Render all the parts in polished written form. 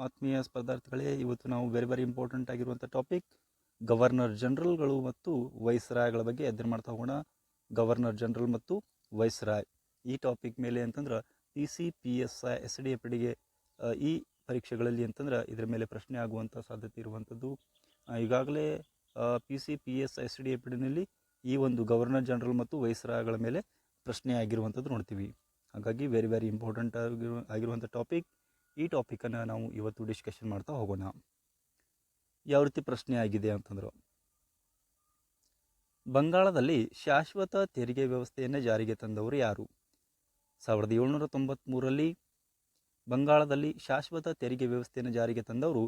ಆತ್ಮೀಯ ಸ್ಪರ್ಧಾರ್ಥಿಗಳೇ, ಇವತ್ತು ನಾವು ವೆರಿ ಇಂಪಾರ್ಟೆಂಟ್ ಆಗಿರುವಂಥ ಟಾಪಿಕ್ ಗವರ್ನರ್ ಜನರಲ್ಗಳು ಮತ್ತು ವೈಸ್ರಾಯ್ಗಳ ಬಗ್ಗೆ ಅಧ್ಯಯನ ಮಾಡ್ತಾ ಹೋಗೋಣ. ಗವರ್ನರ್ ಜನರಲ್ ಮತ್ತು ವೈಸ್ರಾಯ್ ಈ ಟಾಪಿಕ್ ಮೇಲೆ ಅಂತಂದ್ರೆ PCPSI SDAPDಗೆ ಈ ಪರೀಕ್ಷೆಗಳಲ್ಲಿ ಅಂತಂದ್ರೆ ಇದರ ಮೇಲೆ ಪ್ರಶ್ನೆ ಆಗುವಂಥ ಸಾಧ್ಯತೆ ಇರುವಂಥದ್ದು. ಈಗಾಗಲೇ PCPSI SDAPDನಲ್ಲಿ ಈ ಒಂದು ಗವರ್ನರ್ ಜನರಲ್ ಮತ್ತು ವೈಸ್ರಾಯ್ಗಳ ಮೇಲೆ ಪ್ರಶ್ನೆ ಆಗಿರುವಂಥದ್ದು ನೋಡ್ತೀವಿ. ಹಾಗಾಗಿ ವೆರಿ ಇಂಪಾರ್ಟೆಂಟ್ ಆಗಿರುವಂಥ ಟಾಪಿಕ್. ಈ ಟಾಪಿಕನ್ನು ನಾವು ಇವತ್ತು ಡಿಸ್ಕಷನ್ ಮಾಡ್ತಾ ಹೋಗೋಣ. ಯಾವ ರೀತಿ ಪ್ರಶ್ನೆ ಆಗಿದೆ ಅಂತಂದ್ರೆ, ಬಂಗಾಳದಲ್ಲಿ ಶಾಶ್ವತ ತೆರಿಗೆ ವ್ಯವಸ್ಥೆಯನ್ನು ಜಾರಿಗೆ ತಂದವರು ಯಾರು? 1793ರಲ್ಲಿ ಬಂಗಾಳದಲ್ಲಿ ಶಾಶ್ವತ ತೆರಿಗೆ ವ್ಯವಸ್ಥೆಯನ್ನು ಜಾರಿಗೆ ತಂದವರು,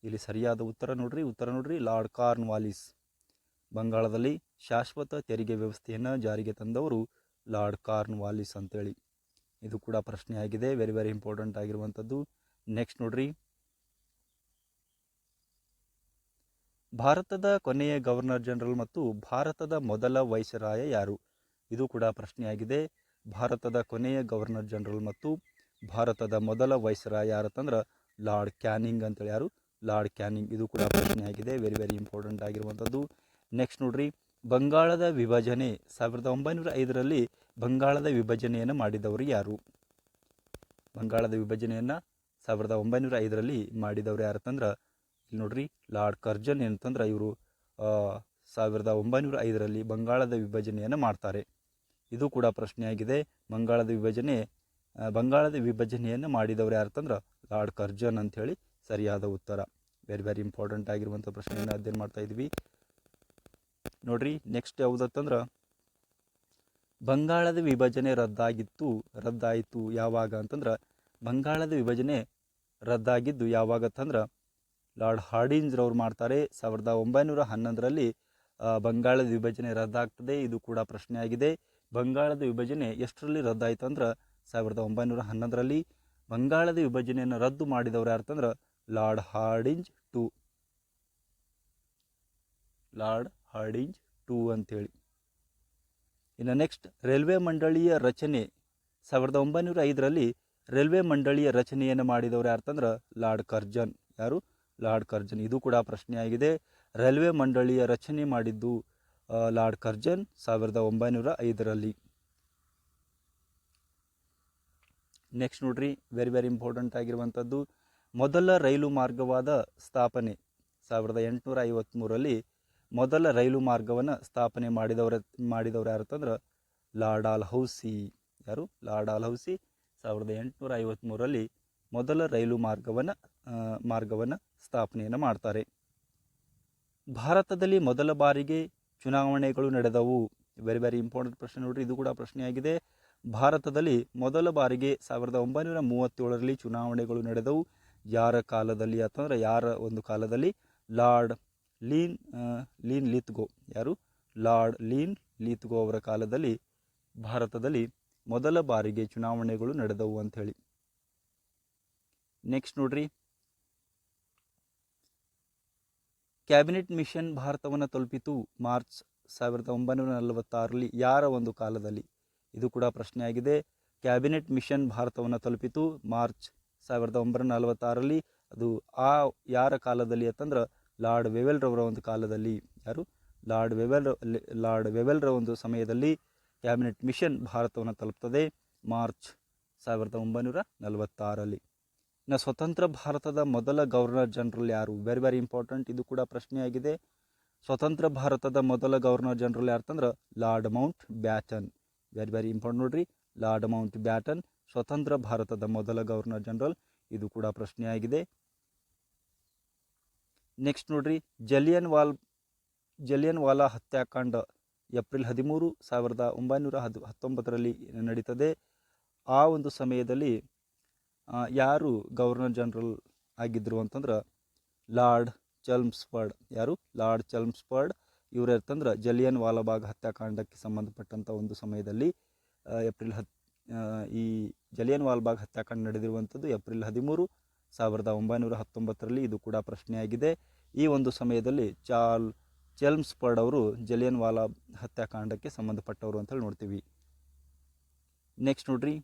ಇಲ್ಲಿ ಸರಿಯಾದ ಉತ್ತರ ನೋಡ್ರಿ ಲಾರ್ಡ್ ಕಾರ್ನ್ವಾಲಿಸ್. ಬಂಗಾಳದಲ್ಲಿ ಶಾಶ್ವತ ತೆರಿಗೆ ವ್ಯವಸ್ಥೆಯನ್ನು ಜಾರಿಗೆ ತಂದವರು ಲಾರ್ಡ್ ಕಾರ್ನ್ವಾಲಿಸ್ ಅಂತೇಳಿ. ಇದು ಕೂಡ ಪ್ರಶ್ನೆ ಆಗಿದೆ, ವೆರಿ ಇಂಪಾರ್ಟೆಂಟ್ ಆಗಿರುವಂಥದ್ದು. ನೆಕ್ಸ್ಟ್ ನೋಡ್ರಿ, ಭಾರತದ ಕೊನೆಯ ಗವರ್ನರ್ ಜನರಲ್ ಮತ್ತು ಭಾರತದ ಮೊದಲ ವೈಸರಾಯ ಯಾರು? ಇದು ಕೂಡ ಪ್ರಶ್ನೆಯಾಗಿದೆ. ಭಾರತದ ಕೊನೆಯ ಗವರ್ನರ್ ಜನರಲ್ ಮತ್ತು ಭಾರತದ ಮೊದಲ ವೈಸರಾಯ ಯಾರತ್ತಂದ್ರೆ ಲಾರ್ಡ್ ಕ್ಯಾನಿಂಗ್ ಅಂತೇಳಿ. ಯಾರು? Lord canning. ಇದು ಕೂಡ ಪ್ರಶ್ನೆಯಾಗಿದೆ, ವೆರಿ ಇಂಪಾರ್ಟೆಂಟ್ ಆಗಿರುವಂಥದ್ದು. ನೆಕ್ಸ್ಟ್ ನೋಡ್ರಿ, ಬಂಗಾಳದ ವಿಭಜನೆ 1905ರಲ್ಲಿ ಬಂಗಾಳದ ವಿಭಜನೆಯನ್ನು ಮಾಡಿದವರು ಯಾರು? ಬಂಗಾಳದ ವಿಭಜನೆಯನ್ನು 1905ರಲ್ಲಿ ಮಾಡಿದವರು ಯಾರತ್ತಂದ್ರೆ ಇಲ್ಲಿ ನೋಡ್ರಿ ಲಾರ್ಡ್ ಕರ್ಜನ್ ಏನಂತಂದ್ರೆ ಇವರು 1905ರಲ್ಲಿ ಬಂಗಾಳದ ವಿಭಜನೆಯನ್ನು ಮಾಡ್ತಾರೆ. ಇದು ಕೂಡ ಪ್ರಶ್ನೆಯಾಗಿದೆ. ಬಂಗಾಳದ ವಿಭಜನೆಯನ್ನು ಮಾಡಿದವರು ಯಾರತ್ತಂದ್ರೆ ಲಾರ್ಡ್ ಕರ್ಜನ್ ಅಂಥೇಳಿ ಸರಿಯಾದ ಉತ್ತರ. ವೆರಿ ಇಂಪಾರ್ಟೆಂಟ್ ಆಗಿರುವಂಥ ಪ್ರಶ್ನೆಯನ್ನು ಅಧ್ಯಯನ ಮಾಡ್ತಾ ಇದ್ವಿ ನೋಡ್ರಿ. ನೆಕ್ಸ್ಟ್ ಯಾವುದತ್ತಂದ್ರೆ, ಬಂಗಾಳದ ವಿಭಜನೆ ರದ್ದಾಯಿತು ಯಾವಾಗ ಅಂತಂದ್ರೆ, ಬಂಗಾಳದ ವಿಭಜನೆ ರದ್ದಾಗಿದ್ದು ಯಾವಾಗತ್ತಂದ್ರೆ ಲಾರ್ಡ್ ಹಾರ್ಡಿಂಜ್ರವ್ರು ಮಾಡ್ತಾರೆ. 1911ರಲ್ಲಿ ಬಂಗಾಳದ ವಿಭಜನೆ ರದ್ದಾಗ್ತದೆ. ಇದು ಕೂಡ ಪ್ರಶ್ನೆ ಆಗಿದೆ. ಬಂಗಾಳದ ವಿಭಜನೆ ಎಷ್ಟರಲ್ಲಿ ರದ್ದಾಯಿತು ಅಂದ್ರೆ 1911ರಲ್ಲಿ. ಬಂಗಾಳದ ವಿಭಜನೆಯನ್ನು ರದ್ದು ಮಾಡಿದವರು ಯಾರ್ತಂದ್ರೆ ಲಾರ್ಡ್ ಹಾರ್ಡಿಂಜ್ ಟು ಅಂತೇಳಿ. ಇನ್ನು ನೆಕ್ಸ್ಟ್, ರೈಲ್ವೆ ಮಂಡಳಿಯ ರಚನೆ 1905ರಲ್ಲಿ ರೈಲ್ವೆ ಮಂಡಳಿಯ ರಚನೆಯನ್ನು ಮಾಡಿದವರು ಯಾರ್ತಂದ್ರೆ ಲಾರ್ಡ್ ಕರ್ಜನ್. ಯಾರು? Lord Curzon. ಇದು ಕೂಡ ಪ್ರಶ್ನೆಯಾಗಿದೆ. ರೈಲ್ವೆ ಮಂಡಳಿಯ ರಚನೆ ಮಾಡಿದ್ದು ಲಾರ್ಡ್ ಕರ್ಜನ್ 1905ರಲ್ಲಿ. ನೆಕ್ಸ್ಟ್ ನೋಡ್ರಿ, ವೆರಿ ಇಂಪಾರ್ಟೆಂಟ್ ಆಗಿರುವಂಥದ್ದು, ಮೊದಲ ರೈಲು ಮಾರ್ಗವಾದ ಸ್ಥಾಪನೆ 1853ರಲ್ಲಿ ಮೊದಲ ರೈಲು ಮಾರ್ಗವನ್ನು ಸ್ಥಾಪನೆ ಮಾಡಿದವರು ಯಾರತ್ತಂದ್ರೆ ಲಾರ್ಡ್ ಡಾಲ್ಹೌಸಿ. ಯಾರು? ಲಾರ್ಡ್ ಡಾಲ್ಹೌಸಿ 1853ರಲ್ಲಿ ಮೊದಲ ರೈಲು ಮಾರ್ಗವನ್ನು ಸ್ಥಾಪನೆಯನ್ನು ಮಾಡ್ತಾರೆ. ಭಾರತದಲ್ಲಿ ಮೊದಲ ಬಾರಿಗೆ ಚುನಾವಣೆಗಳು ನಡೆದವು. ವೆರಿ ಇಂಪಾರ್ಟೆಂಟ್ ಪ್ರಶ್ನೆ ನೋಡ್ರಿ. ಇದು ಕೂಡ ಪ್ರಶ್ನೆಯಾಗಿದೆ. ಭಾರತದಲ್ಲಿ ಮೊದಲ ಬಾರಿಗೆ 1937ರಲ್ಲಿ ಚುನಾವಣೆಗಳು ನಡೆದವು. ಯಾರ ಕಾಲದಲ್ಲಿ ಅಂತಂದ್ರೆ ಯಾರ ಒಂದು ಕಾಲದಲ್ಲಿ? Lord Linlithgow. ಯಾರು? ಲಾರ್ಡ್ ಲೀನ್ ಲಿತ್ಗೋ ಅವರ ಕಾಲದಲ್ಲಿ ಭಾರತದಲ್ಲಿ ಮೊದಲ ಬಾರಿಗೆ ಚುನಾವಣೆಗಳು ನಡೆದವು ಅಂಥೇಳಿ. ನೆಕ್ಸ್ಟ್ ನೋಡ್ರಿ, ಕ್ಯಾಬಿನೆಟ್ ಮಿಷನ್ ಭಾರತವನ್ನು ತಲುಪಿತು ಮಾರ್ಚ್ 1946ರಲ್ಲಿ ಯಾರ ಒಂದು ಕಾಲದಲ್ಲಿ? ಇದು ಕೂಡ ಪ್ರಶ್ನೆಯಾಗಿದೆ. ಕ್ಯಾಬಿನೆಟ್ ಮಿಷನ್ ಭಾರತವನ್ನು ತಲುಪಿತು ಮಾರ್ಚ್ 1946ರಲ್ಲಿ. ಅದು ಯಾರ ಕಾಲದಲ್ಲಿ ಅಂತಂದ್ರೆ ಲಾರ್ಡ್ ವೆವೆಲ್ರವರ ಒಂದು ಕಾಲದಲ್ಲಿ. ಯಾರು? ಲಾರ್ಡ್ ವೆವೆಲ್ರ ಒಂದು ಸಮಯದಲ್ಲಿ ಕ್ಯಾಬಿನೆಟ್ ಮಿಷನ್ ಭಾರತವನ್ನು ತಲುಪ್ತದೆ ಮಾರ್ಚ್ 1946ರಲ್ಲಿ. ಇನ್ನು ಸ್ವತಂತ್ರ ಭಾರತದ ಮೊದಲ ಗವರ್ನರ್ ಜನರಲ್ ಯಾರು? Very important. ಇದು ಕೂಡ ಪ್ರಶ್ನೆಯಾಗಿದೆ. ಸ್ವತಂತ್ರ ಭಾರತದ ಮೊದಲ ಗವರ್ನರ್ ಜನರಲ್ ಯಾರ್ತಂದ್ರೆ Lord Mountbatten. Very important ನೋಡ್ರಿ, ಲಾರ್ಡ್ ಮೌಂಟ್ ಬ್ಯಾಟನ್ ಸ್ವತಂತ್ರ ಭಾರತದ ಮೊದಲ ಗವರ್ನರ್ ಜನರಲ್. ಇದು ಕೂಡ ಪ್ರಶ್ನೆಯಾಗಿದೆ. ನೆಕ್ಸ್ಟ್ ನೋಡ್ರಿ, ಜಲಿಯನ್ ವಾಲಾ ಹತ್ಯಾಕಾಂಡ ಏಪ್ರಿಲ್ 13, 1919ರಲ್ಲಿ ನಡೀತದೆ. ಆ ಒಂದು ಸಮಯದಲ್ಲಿ ಯಾರು ಗವರ್ನರ್ ಜನರಲ್ ಆಗಿದ್ದರು ಅಂತಂದ್ರೆ ಲಾರ್ಡ್ ಚಲ್ಮ್ಸ್ಫರ್ಡ್. ಯಾರು? ಲಾರ್ಡ್ ಚಲ್ಮ್ಸ್ಫರ್ಡ್. ಇವರು ಇರ್ತಂದ್ರೆ ಜಲಿಯನ್ ವಾಲಾಬಾಗ್ ಹತ್ಯಾಕಾಂಡಕ್ಕೆ ಸಂಬಂಧಪಟ್ಟಂಥ ಒಂದು ಸಮಯದಲ್ಲಿ ಈ ಜಲಿಯನ್ ವಾಲಾಬಾಗ್ ಹತ್ಯಾಕಾಂಡ ನಡೆದಿರುವಂಥದ್ದು ಏಪ್ರಿಲ್ 13, 1919ರಲ್ಲಿ. ಇದು ಕೂಡ ಪ್ರಶ್ನೆಯಾಗಿದೆ. ಈ ಒಂದು ಸಮಯದಲ್ಲಿ ಚಲ್ಮ್ಸ್ಫರ್ಡ್ ಅವರು ಜಲಿಯನ್ ವಾಲಾ ಹತ್ಯಾಕಾಂಡಕ್ಕೆ ಸಂಬಂಧಪಟ್ಟವರು ಅಂತೇಳಿ ನೋಡ್ತೀವಿ. ನೆಕ್ಸ್ಟ್ ನೋಡ್ರಿ,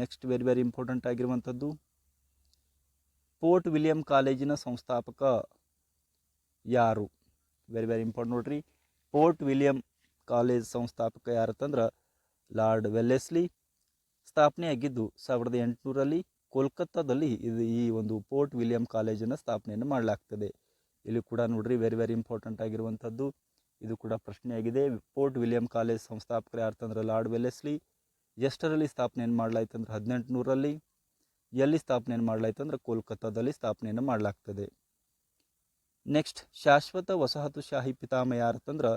ನೆಕ್ಸ್ಟ್ ವೆರಿ ಇಂಪಾರ್ಟೆಂಟ್ ಆಗಿರುವಂಥದ್ದು ಪೋರ್ಟ್ ವಿಲಿಯಂ ಕಾಲೇಜಿನ ಸಂಸ್ಥಾಪಕ ಯಾರು? ವೆರಿ ವೆರಿ ಇಂಪಾರ್ಟೆಂಟ್ ನೋಡ್ರಿ. ಪೋರ್ಟ್ ವಿಲಿಯಂ ಕಾಲೇಜ್ ಸಂಸ್ಥಾಪಕ ಯಾರಂತಂದ್ರೆ ಲಾರ್ಡ್ ವೆಲ್ಲೆಸ್ಲಿ. ಸ್ಥಾಪನೆ ಆಗಿದ್ದು 1800ರಲ್ಲಿ ಕೋಲ್ಕತ್ತಾದಲ್ಲಿ ಈ ಒಂದು ಪೋರ್ಟ್ ವಿಲಿಯಂ ಕಾಲೇಜನ್ನು ಸ್ಥಾಪನೆಯನ್ನು ಮಾಡಲಾಗ್ತದೆ. ಇಲ್ಲಿ ಕೂಡ ನೋಡ್ರಿ ವೆರಿ ವೆರಿ ಇಂಪಾರ್ಟೆಂಟ್ ಆಗಿರುವಂಥದ್ದು, ಇದು ಕೂಡ ಪ್ರಶ್ನೆಯಾಗಿದೆ. ಪೋರ್ಟ್ ವಿಲಿಯಂ ಕಾಲೇಜ್ ಸಂಸ್ಥಾಪಕರು ಯಾರ್ತಂದ್ರೆ ಲಾರ್ಡ್ ವೆಲ್ಲೆಸ್ಲಿ. ಎಷ್ಟರಲ್ಲಿ ಸ್ಥಾಪನೆಯನ್ನು ಮಾಡಲಾಯ್ತಂದ್ರೆ 1800ರಲ್ಲಿ. ಎಲ್ಲಿ ಸ್ಥಾಪನೆಯನ್ನು ಮಾಡಲಾಯ್ತಂದ್ರೆ ಕೋಲ್ಕತ್ತಾದಲ್ಲಿ ಸ್ಥಾಪನೆಯನ್ನು ಮಾಡಲಾಗ್ತದೆ. ನೆಕ್ಸ್ಟ್, ಶಾಶ್ವತ ವಸಾಹತುಶಾಹಿ ಪಿತಾಮಹ ಯಾರಂತಂದ್ರೆ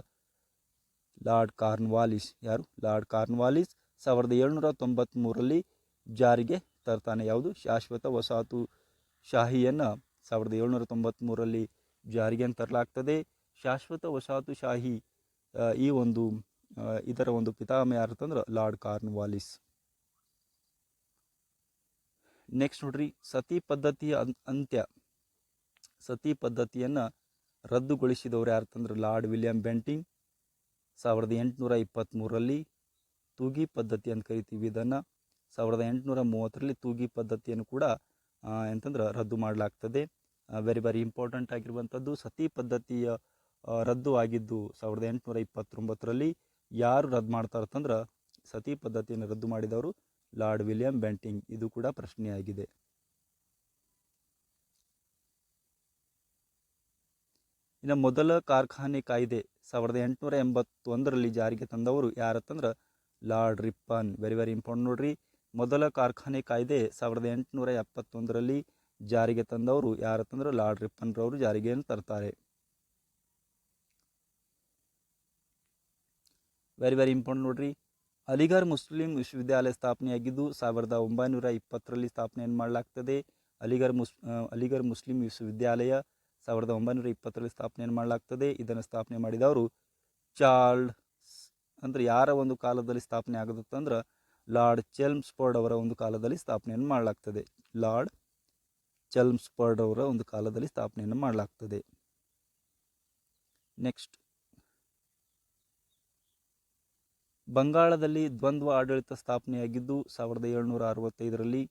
ಲಾರ್ಡ್ ಕಾರ್ನ್ವಾಲಿಸ್. ಯಾರು? ಲಾರ್ಡ್ ಕಾರ್ನ್ವಾಲಿಸ್ 1793ರಲ್ಲಿ ಜಾರಿಗೆ ತರ್ತಾನೆ. ಯಾವುದು? ಶಾಶ್ವತ ವಸಾಹತುಶಾಹಿಯನ್ನು 1793ರಲ್ಲಿ ಜಾರಿಗೆ ತರಲಾಗ್ತದೆ. ಶಾಶ್ವತ ವಸಾಹತುಶಾಹಿ ಇದರ ಒಂದು ಪಿತಾಮಹ ಯಾರಂತಂದ್ರೆ ಲಾರ್ಡ್ ಕಾರ್ನ್ವಾಲಿಸ್. ನೆಕ್ಸ್ಟ್ ನೋಡ್ರಿ, ಸತಿ ಪದ್ಧತಿಯ ಅಂತ್ಯ, ಸತಿ ಪದ್ಧತಿಯನ್ನು ರದ್ದುಗೊಳಿಸಿದವರು ಯಾರಂತಂದ್ರೆ ಲಾರ್ಡ್ ವಿಲಿಯಂ ಬೆಂಟಿಂಗ್ 1823ರಲ್ಲಿ. ತೂಗಿ ಪದ್ಧತಿ ಅಂತ ಕರಿತೀವಿ ಇದನ್ನು. 1830ರಲ್ಲಿ ತೂಗಿ ಪದ್ಧತಿಯನ್ನು ಕೂಡ ಎಂತಂದ್ರೆ ರದ್ದು ಮಾಡಲಾಗ್ತದೆ. ವೆರಿ ವೆರಿ ಇಂಪಾರ್ಟೆಂಟ್ ಆಗಿರುವಂಥದ್ದು. ಸತಿ ಪದ್ಧತಿಯ ರದ್ದು ಆಗಿದ್ದು 1829ರಲ್ಲಿ. ಯಾರು ರದ್ದು ಮಾಡ್ತಾರಂತಂದ್ರೆ ಸತಿ ಪದ್ಧತಿಯನ್ನು ರದ್ದು ಮಾಡಿದವರು ಲಾರ್ಡ್ ವಿಲಿಯಂ ಬೆಂಟಿಂಗ್. ಇದು ಕೂಡ ಪ್ರಶ್ನೆಯಾಗಿದೆ. ಇನ್ನು ಮೊದಲ ಕಾರ್ಖಾನೆ ಕಾಯ್ದೆ 1881ರಲ್ಲಿ ಜಾರಿಗೆ ತಂದವರು ಯಾರಂತಂದ್ರೆ Lord Ripon. Very very important ನೋಡ್ರಿ. ಮೊದಲ ಕಾರ್ಖಾನೆ ಕಾಯ್ದೆ 1871ರಲ್ಲಿ ಜಾರಿಗೆ ತಂದವರು ಯಾರಂತಂದ್ರೆ ಲಾರ್ಡ್ ರಿಪ್ಪನ್ ರವರು ಜಾರಿಗೆಯನ್ನು ತರ್ತಾರೆ. ವೆರಿ ವೆರಿ ಇಂಪಾರ್ಟೆಂಟ್ ನೋಡ್ರಿ. ಅಲಿಗಢ್ ಮುಸ್ಲಿಂ ವಿಶ್ವವಿದ್ಯಾಲಯ ಸ್ಥಾಪನೆಯಾಗಿದ್ದು 1920ರಲ್ಲಿ ಸ್ಥಾಪನೆಯನ್ನು ಮಾಡಲಾಗ್ತದೆ. ಅಲಿಗಢ್ ಮುಸ್ಲಿಂ ವಿಶ್ವವಿದ್ಯಾಲಯ 1920ರಲ್ಲಿ ಸ್ಥಾಪನೆಯನ್ನು ಮಾಡಲಾಗ್ತದೆ. ಇದನ್ನು ಸ್ಥಾಪನೆ ಮಾಡಿದವರು ಚಾರ್ಲ್ಸ್. ಅಂದರೆ ಯಾರ ಒಂದು ಕಾಲದಲ್ಲಿ ಸ್ಥಾಪನೆ ಆಗುತ್ತಂದ್ರೆ ಲಾರ್ಡ್ ಚೆಲ್ಮ್ಸ್ಫೋರ್ಡ್ ಅವರ ಒಂದು ಕಾಲದಲ್ಲಿ ಸ್ಥಾಪನೆಯನ್ನು ಮಾಡಲಾಗ್ತದೆ. ಲಾರ್ಡ್ ಚೆಲ್ಮ್ಸ್ಫೋರ್ಡ್ ಅವರ ಒಂದು ಕಾಲದಲ್ಲಿ ಸ್ಥಾಪನೆಯನ್ನು ಮಾಡಲಾಗ್ತದೆ. ನೆಕ್ಸ್ಟ್, ಬಂಗಾಳದಲ್ಲಿ ದ್ವಂದ್ವ ಆಡಳಿತ ಸ್ಥಾಪನೆಯಾಗಿದ್ದು 1765ರಲ್ಲಿ.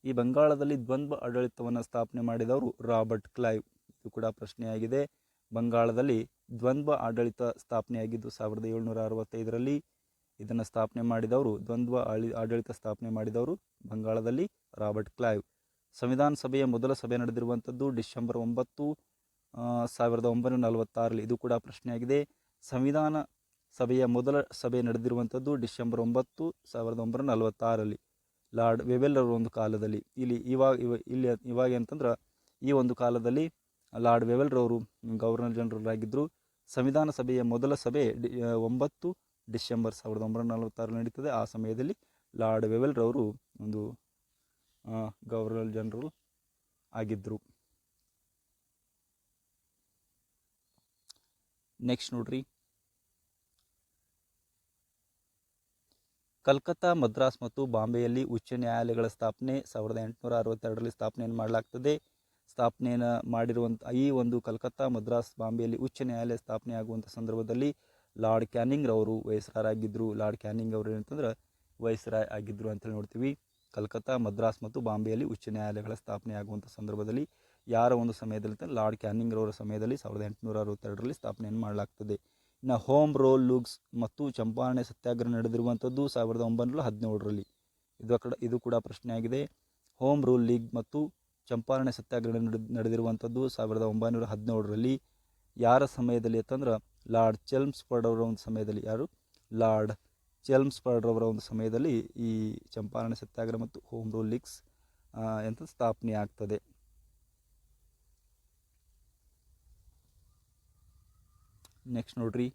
ಈ ಬಂಗಾಳದಲ್ಲಿ ದ್ವಂದ್ವ ಆಡಳಿತವನ್ನು ಸ್ಥಾಪನೆ ಮಾಡಿದವರು ರಾಬರ್ಟ್ ಕ್ಲೈವ್. ಇದು ಕೂಡ ಪ್ರಶ್ನೆಯಾಗಿದೆ. ಬಂಗಾಳದಲ್ಲಿ ದ್ವಂದ್ವ ಆಡಳಿತ ಸ್ಥಾಪನೆಯಾಗಿದ್ದು 1765ರಲ್ಲಿ. ಇದನ್ನು ಸ್ಥಾಪನೆ ಮಾಡಿದವರು, ದ್ವಂದ್ವ ಆಡಳಿತ ಸ್ಥಾಪನೆ ಮಾಡಿದವರು ಬಂಗಾಳದಲ್ಲಿ ರಾಬರ್ಟ್ ಕ್ಲೈವ್. ಸಂವಿಧಾನ ಸಭೆಯ ಮೊದಲ ಸಭೆ ನಡೆದಿರುವಂಥದ್ದು ಡಿಸೆಂಬರ್ 9, 1946ರಲ್ಲಿ. ಇದು ಕೂಡ ಪ್ರಶ್ನೆಯಾಗಿದೆ. ಸಂವಿಧಾನ ಸಭೆಯ ಮೊದಲ ಸಭೆ ನಡೆದಿರುವಂಥದ್ದು ಡಿಸೆಂಬರ್ 9, 1946ರಲ್ಲಿ ಲಾರ್ಡ್ ವೆವೆಲ್ ಅವರ ಒಂದು ಕಾಲದಲ್ಲಿ. ಇವಾಗ ಅಂತಂದ್ರೆ ಈ ಒಂದು ಕಾಲದಲ್ಲಿ ಲಾರ್ಡ್ ವೆವೆಲ್ ರವರು ಗವರ್ನರ್ ಜನರಲ್ ಆಗಿದ್ದರು. ಸಂವಿಧಾನ ಸಭೆಯ ಮೊದಲ ಸಭೆ 9 ಡಿಸೆಂಬರ್ 1946 ನಡೀತದೆ. ಆ ಸಮಯದಲ್ಲಿ ಲಾರ್ಡ್ ವೆವೆಲ್ ರವರು ಒಂದು ಗವರ್ನರ್ ಜನರಲ್ ಆಗಿದ್ದರು. ನೆಕ್ಸ್ಟ್ ನೋಡ್ರಿ, ಕಲ್ಕತ್ತಾ, ಮದ್ರಾಸ್ ಮತ್ತು ಬಾಂಬೆಯಲ್ಲಿ ಉಚ್ಚ ನ್ಯಾಯಾಲಯಗಳ ಸ್ಥಾಪನೆ 1862ರಲ್ಲಿ ಸ್ಥಾಪನೆಯನ್ನು ಮಾಡಲಾಗ್ತದೆ. ಸ್ಥಾಪನೆಯನ್ನು ಮಾಡಿರುವಂಥ ಈ ಒಂದು ಕಲ್ಕತ್ತಾ, ಮದ್ರಾಸ್, ಬಾಂಬೆಯಲ್ಲಿ ಉಚ್ಚ ನ್ಯಾಯಾಲಯ ಸ್ಥಾಪನೆ ಆಗುವಂಥ ಸಂದರ್ಭದಲ್ಲಿ ಲಾರ್ಡ್ ಕ್ಯಾನಿಂಗ್ ರವರು ವೈಸ್ರಾಯ್ ಆಗಿದ್ದರು. ಲಾರ್ಡ್ ಕ್ಯಾನಿಂಗ್ ಅವರು ಏನಂತಂದ್ರೆ ವೈಸ್ರಾಯ್ ಆಗಿದ್ದರು ಅಂತೇಳಿ ನೋಡ್ತೀವಿ. ಕಲ್ಕತ್ತಾ, ಮದ್ರಾಸ್ ಮತ್ತು ಬಾಂಬೆಯಲ್ಲಿ ಉಚ್ಚ ನ್ಯಾಯಾಲಯಗಳ ಸ್ಥಾಪನೆ ಆಗುವಂಥ ಸಂದರ್ಭದಲ್ಲಿ ಯಾರ ಒಂದು ಸಮಯದಲ್ಲಿ ಲಾರ್ಡ್ ಕ್ಯಾನಿಂಗ್ ರವರ ಸಮಯದಲ್ಲಿ 1862ರಲ್ಲಿ ಸ್ಥಾಪನೆಯನ್ನು ಮಾಡಲಾಗ್ತದೆ. ಇನ್ನು ಹೋಮ್ ರೂಲ್ ಲೀಗ್ಸ್ ಮತ್ತು ಚಂಪಾರಣೆ ಸತ್ಯಾಗ್ರಹ ನಡೆದಿರುವಂಥದ್ದು 1917ರಲ್ಲಿ. ಇದು ಕೂಡ ಪ್ರಶ್ನೆಯಾಗಿದೆ. ಹೋಮ್ ರೂಲ್ ಲೀಗ್ ಮತ್ತು ಚಂಪಾರಣೆ ಸತ್ಯಾಗ್ರಹ ನಡೆದಿರುವಂಥದ್ದು 1917ರಲ್ಲಿ. ಯಾರ ಸಮಯದಲ್ಲಿ ಅಂತಂದ್ರೆ ಲಾರ್ಡ್ ಚೆಲ್ಮ್ಸ್ಫೋರ್ಡ್ ಅವರ ಒಂದು ಸಮಯದಲ್ಲಿ. ಯಾರು? ಲಾರ್ಡ್ ಚೆಲ್ಮ್ಸ್ಫೋರ್ಡ್ ಅವರ ಒಂದು ಸಮಯದಲ್ಲಿ ಈ ಚಂಪಾರಣೆ ಸತ್ಯಾಗ್ರಹ ಮತ್ತು ಹೋಮ್ ರೂಲ್ ಲೀಗ್ಸ್ ಅಂತ ಸ್ಥಾಪನೆ ಆಗ್ತದೆ. ನೆಕ್ಸ್ಟ್ ನೋಡ್ರಿ,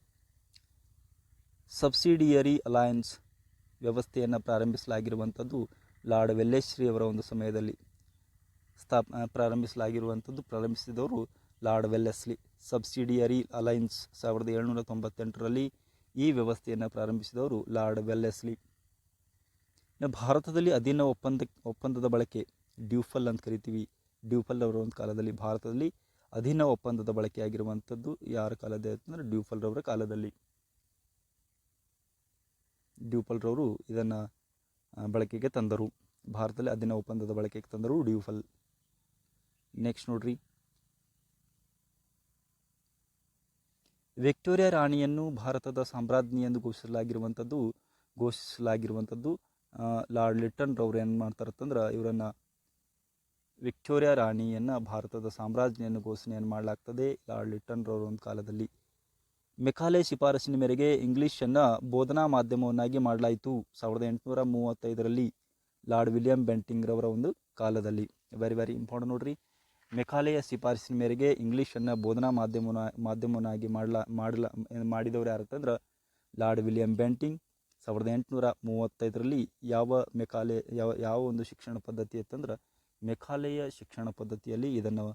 ಸಬ್ಸಿಡಿಯರಿ ಅಲಯನ್ಸ್ ವ್ಯವಸ್ಥೆಯನ್ನು ಪ್ರಾರಂಭಿಸಲಾಗಿರುವಂಥದ್ದು ಲಾರ್ಡ್ ವೆಲ್ಲೆಸ್ಲಿ ಅವರ ಒಂದು ಸಮಯದಲ್ಲಿ ಪ್ರಾರಂಭಿಸಿದವರು ಲಾರ್ಡ್ ವೆಲ್ಲೆಸ್ಲಿ. ಸಬ್ಸಿಡಿಯರಿ ಅಲಯನ್ಸ್ 1798ರಲ್ಲಿ ಈ ವ್ಯವಸ್ಥೆಯನ್ನು ಪ್ರಾರಂಭಿಸಿದವರು ಲಾರ್ಡ್ ವೆಲ್ಲೆಸ್ಲಿ. ಭಾರತದಲ್ಲಿ ಅಧೀನ ಒಪ್ಪಂದದ ಬಳಕೆ ಡ್ಯೂಫಲ್ ಅಂತ ಕರಿತೀವಿ. ಡ್ಯೂಫಲ್ ಅವರ ಒಂದು ಕಾಲದಲ್ಲಿ ಭಾರತದಲ್ಲಿ ಅಧೀನ ಒಪ್ಪಂದದ ಬಳಕೆ ಆಗಿರುವಂಥದ್ದು ಯಾರ ಕಾಲದಲ್ಲಿ ಅಂತಂದರೆ ಡ್ಯೂಫಲ್ ರವರ ಕಾಲದಲ್ಲಿ. ಡ್ಯೂಫಲ್ ರವರು ಇದನ್ನು ಬಳಕೆಗೆ ತಂದರು. ಭಾರತದಲ್ಲಿ ಅಧೀನ ಒಪ್ಪಂದದ ಬಳಕೆಗೆ ತಂದರು ಡ್ಯೂಫಲ್. ನೆಕ್ಸ್ಟ್ ನೋಡ್ರಿ, ವಿಕ್ಟೋರಿಯಾ ರಾಣಿಯನ್ನು ಭಾರತದ ಸಾಮ್ರಾಜ್ಞಿ ಎಂದು ಘೋಷಿಸಲಾಗಿರುವಂಥದ್ದು ಲಾರ್ಡ್ ಲಿಟ್ಟನ್ ರವರು ಏನು ಮಾಡ್ತಾರಂತಂದ್ರೆ ಇವರನ್ನು ವಿಕ್ಟೋರಿಯಾ ರಾಣಿಯನ್ನು ಭಾರತದ ಸಾಮ್ರಾಜ್ಞಿಯನ್ನು ಘೋಷಣೆಯನ್ನು ಮಾಡಲಾಗ್ತದೆ ಲಾರ್ಡ್ ಲಿಟ್ಟನ್ ರವರ ಒಂದು ಕಾಲದಲ್ಲಿ. ಮೆಕಾಲೆ ಶಿಫಾರಸಿನ ಮೇರೆಗೆ ಇಂಗ್ಲೀಷನ್ನು ಬೋಧನಾ ಮಾಧ್ಯಮವನ್ನಾಗಿ ಮಾಡಲಾಯಿತು 1835ರಲ್ಲಿ ಲಾರ್ಡ್ ವಿಲಿಯಂ ಬೆಂಟಿಂಗ್ ರವರ ಒಂದು ಕಾಲದಲ್ಲಿ. ವೆರಿ ವೆರಿ ಇಂಪಾರ್ಟೆಂಟ್ ನೋಡ್ರಿ, ಮೆಕಾಲೆಯ ಶಿಫಾರಸಿನ ಮೇರೆಗೆ ಇಂಗ್ಲೀಷನ್ನು ಬೋಧನಾ ಮಾಧ್ಯಮವನ್ನಾಗಿ ಮಾಡಿದವರು ಯಾರಂತಂದ್ರೆ ಲಾರ್ಡ್ ವಿಲಿಯಂ ಬೆಂಟಿಂಗ್. 1835ರಲ್ಲಿ ಯಾವ ಒಂದು ಶಿಕ್ಷಣ ಪದ್ಧತಿ ಅಂತಂದ್ರೆ ಮೆಕಾಲೆಯ ಶಿಕ್ಷಣ ಪದ್ಧತಿಯಲ್ಲಿ ಇದನ್ನು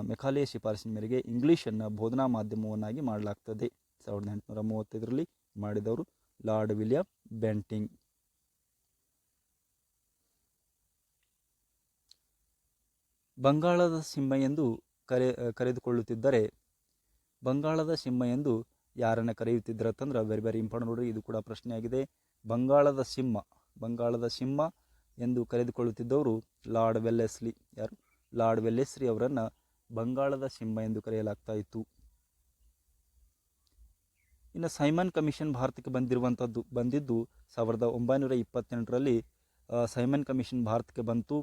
ಮೆಕಾಲೆಯ ಶಿಫಾರಸಿನ ಮೇರೆಗೆ ಇಂಗ್ಲೀಷನ್ನು ಬೋಧನಾ ಮಾಧ್ಯಮವನ್ನಾಗಿ ಮಾಡಲಾಗ್ತದೆ. 1835ರಲ್ಲಿ ಮಾಡಿದವರು ಲಾರ್ಡ್ ವಿಲಿಯಂ ಬೆಂಟಿಂಗ್. ಬಂಗಾಳದ ಸಿಂಹ ಎಂದು ಕರೆದುಕೊಳ್ಳುತ್ತಿದ್ದರೆ ಬಂಗಾಳದ ಸಿಂಹ ಎಂದು ಯಾರನ್ನು ಕರೆಯುತ್ತಿದ್ದಾರೆ ಅಂತಂದ್ರೆ ವೆರಿ ವೆರಿ ಇಂಪಾರ್ಟೆಂಟ್ ನೋಡ್ರಿ, ಇದು ಕೂಡ ಪ್ರಶ್ನೆಯಾಗಿದೆ. ಬಂಗಾಳದ ಸಿಂಹ ಎಂದು ಕರೆದುಕೊಳ್ಳುತ್ತಿದ್ದವರು ಲಾರ್ಡ್ ವೆಲ್ಲೆಸ್ಲಿ. ಯಾರು? ಲಾರ್ಡ್ ವೆಲ್ಲೆಸ್ಲಿ ಅವರನ್ನು ಬಂಗಾಳದ ಸಿಂಹ ಎಂದು ಕರೆಯಲಾಗ್ತಾ ಇತ್ತು. ಇನ್ನು ಸೈಮನ್ ಕಮಿಷನ್ ಭಾರತಕ್ಕೆ ಬಂದಿದ್ದು 1928ರಲ್ಲಿ ಸೈಮನ್ ಕಮಿಷನ್ ಭಾರತಕ್ಕೆ ಬಂತು.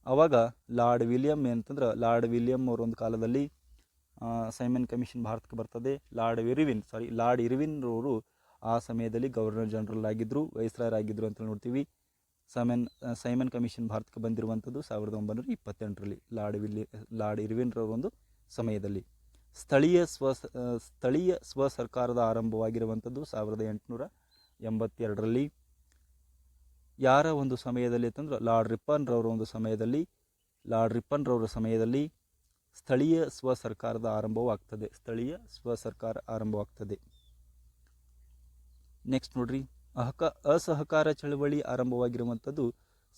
ಆವಾಗ ಲಾರ್ಡ್ ವಿಲಿಯಂ ಅವರ ಒಂದು ಕಾಲದಲ್ಲಿ ಸೈಮನ್ ಕಮಿಷನ್ ಭಾರತಕ್ಕೆ ಬರ್ತದೆ. ಲಾರ್ಡ್ ಇರ್ವಿನ್ ರವರು ಆ ಸಮಯದಲ್ಲಿ ಗವರ್ನರ್ ಜನರಲ್ ಆಗಿದ್ದರು, ವೈಸ್ರಾಯರ್ ಆಗಿದ್ದರು ಅಂತ ನೋಡ್ತೀವಿ. ಸೈಮನ್ ಕಮಿಷನ್ ಭಾರತಕ್ಕೆ ಬಂದಿರುವಂಥದ್ದು 1928ರಲ್ಲಿ ಲಾರ್ಡ್ ಇರ್ವಿನ್ ರವರ ಒಂದು ಸಮಯದಲ್ಲಿ. ಸ್ಥಳೀಯ ಸ್ವಸರ್ಕಾರದ ಆರಂಭವಾಗಿರುವಂಥದ್ದು 1882ರಲ್ಲಿ. ಯಾರ ಒಂದು ಸಮಯದಲ್ಲಿ ಅಂತಂದ್ರೆ ಲಾರ್ಡ್ ರಿಪ್ಪನ್ ರವರ ಒಂದು ಸಮಯದಲ್ಲಿ ಸ್ಥಳೀಯ ಸ್ವಸರ್ಕಾರದ ಆರಂಭವಾಗ್ತದೆ. ನೆಕ್ಸ್ಟ್ ನೋಡ್ರಿ, ಅಸಹಕಾರ ಚಳವಳಿ ಆರಂಭವಾಗಿರುವಂಥದ್ದು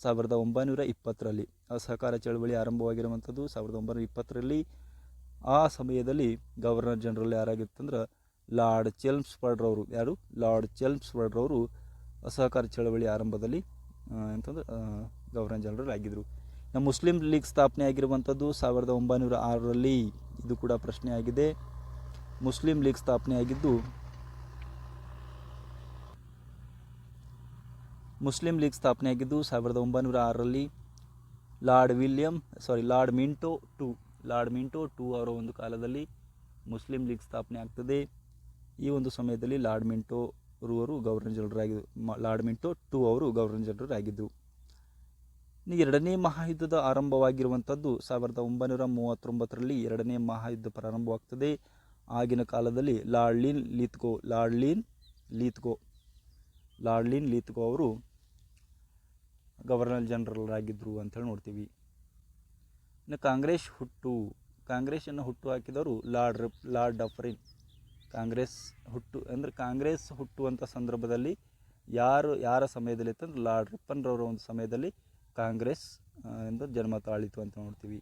1920ರಲ್ಲಿ. ಅಸಹಕಾರ ಚಳವಳಿ ಆರಂಭವಾಗಿರುವಂಥದ್ದು 1920ರಲ್ಲಿ. ಆ ಸಮಯದಲ್ಲಿ ಗವರ್ನರ್ ಜನರಲ್ ಯಾರಾಗಿತ್ತಂದ್ರೆ ಲಾರ್ಡ್ ಚೆಲ್ಮ್ಸ್ಫರ್ಡ್ ರವರು. ಯಾರು? ಲಾರ್ಡ್ ಚೆಲ್ಮ್ಸ್ಫರ್ಡ್ ರವರು ಅಸಹಕಾರ ಚಳವಳಿ ಆರಂಭದಲ್ಲಿ ಗವರ್ನರ್ ಜನರಲ್ ಆಗಿದ್ದರು. ಮುಸ್ಲಿಂ ಲೀಗ್ ಸ್ಥಾಪನೆ ಆಗಿರುವಂಥದ್ದು 1906ರಲ್ಲಿ. ಇದು ಕೂಡ ಪ್ರಶ್ನೆ ಆಗಿದೆ. ಮುಸ್ಲಿಂ ಲೀಗ್ ಸ್ಥಾಪನೆ ಆಗಿದ್ದು 1906ರಲ್ಲಿ. ಲಾರ್ಡ್ ಮಿಂಟೋ ಟೂ ಅವರ ಒಂದು ಕಾಲದಲ್ಲಿ ಮುಸ್ಲಿಂ ಲೀಗ್ ಸ್ಥಾಪನೆ ಆಗ್ತದೆ. ಈ ಒಂದು ಸಮಯದಲ್ಲಿ ಲಾರ್ಡ್ ಮಿಂಟೋ ಟೂ ಅವರು ಗವರ್ನರ್ ಜನರಲ್ ಆಗಿದ್ದರು. ಎರಡನೇ ಮಹಾಯುದ್ಧದ ಆರಂಭವಾಗಿರುವಂಥದ್ದು 1939ರಲ್ಲಿ ಎರಡನೇ ಮಹಾಯುದ್ಧ ಪ್ರಾರಂಭವಾಗ್ತದೆ. ಆಗಿನ ಕಾಲದಲ್ಲಿ ಲಾರ್ಡ್ ಲೀನ್ ಲೀತ್ಗೋ ಅವರು ಗವರ್ನರ್ ಜನರಲ್ ಆಗಿದ್ದರು ಅಂತೇಳಿ ನೋಡ್ತೀವಿ. ಇನ್ನು ಕಾಂಗ್ರೆಸ್ಸನ್ನು ಹುಟ್ಟು ಹಾಕಿದವರು ಲಾರ್ಡ್ ಡಫರಿನ್. ಕಾಂಗ್ರೆಸ್ ಹುಟ್ಟುವಂಥ ಸಂದರ್ಭದಲ್ಲಿ ಯಾರ ಸಮಯದಲ್ಲಿ ಇತ್ತಂದ್ರೆ ಲಾರ್ಡ್ ರಿಪ್ಪನ್ ರವರ ಒಂದು ಸಮಯದಲ್ಲಿ ಕಾಂಗ್ರೆಸ್ ಎಂದು ಜನ್ಮ ತಾಳಿತು ಅಂತ ನೋಡ್ತೀವಿ.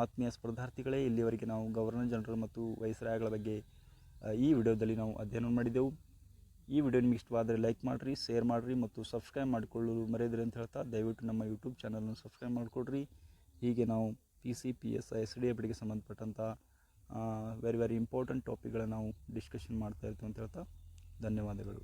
ಆತ್ಮೀಯ ಸ್ಪರ್ಧಾರ್ಥಿಗಳೇ, ಇಲ್ಲಿವರೆಗೆ ನಾವು ಗವರ್ನರ್ ಜನರಲ್ ಮತ್ತು ವೈಸ್ರಾಯ್ಗಳ ಬಗ್ಗೆ ಈ ವಿಡಿಯೋದಲ್ಲಿ ನಾವು ಅಧ್ಯಯನ ಮಾಡಿದೆವು. ಈ ವಿಡಿಯೋ ನಿಮಗೆ ಇಷ್ಟವಾದರೆ ಲೈಕ್ ಮಾಡಿರಿ, ಶೇರ್ ಮಾಡಿರಿ ಮತ್ತು ಸಬ್ಸ್ಕ್ರೈಬ್ ಮಾಡಿಕೊಳ್ಳಲು ಮರೆಯದಿರಿ ಅಂತ ಹೇಳ್ತಾ ದಯವಿಟ್ಟು ನಮ್ಮ ಯೂಟ್ಯೂಬ್ ಚಾನಲನ್ನು ಸಬ್ಸ್ಕ್ರೈಬ್ ಮಾಡಿಕೊಡ್ರಿ. ಹೀಗೆ ನಾವು PC, PSI, SDAಗೆ ಸಂಬಂಧಪಟ್ಟಂಥ ವೆರಿ ವೆರಿ ಇಂಪಾರ್ಟೆಂಟ್ ಟಾಪಿಕ್ಗಳನ್ನು ನಾವು ಡಿಸ್ಕಷನ್ ಮಾಡ್ತಾ ಇರ್ತೀವಿ ಅಂತ ಹೇಳ್ತಾ ಧನ್ಯವಾದಗಳು.